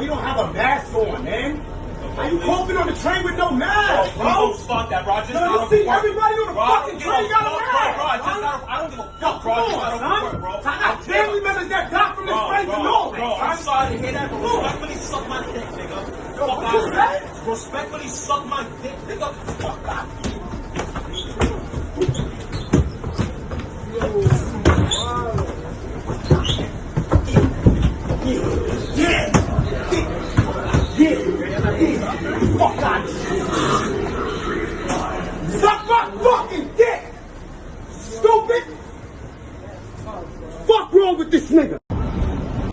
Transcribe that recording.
you don't have a mask on, man? How you coping on the train with no mask, bro? Don't start that, bro. I just No, see, everybody on the fucking train got a mask. Bro, I don't give a fuck, bro. Come on, son. I got family members that got from this place and all. Bro, I'm sorry to hear that, but respectfully suck my dick, nigga. Yo, what you say? Respectfully suck my dick, nigga. Fuck that. Fuck that. Suck my fucking dick! Stupid! Fuck wrong with this nigga?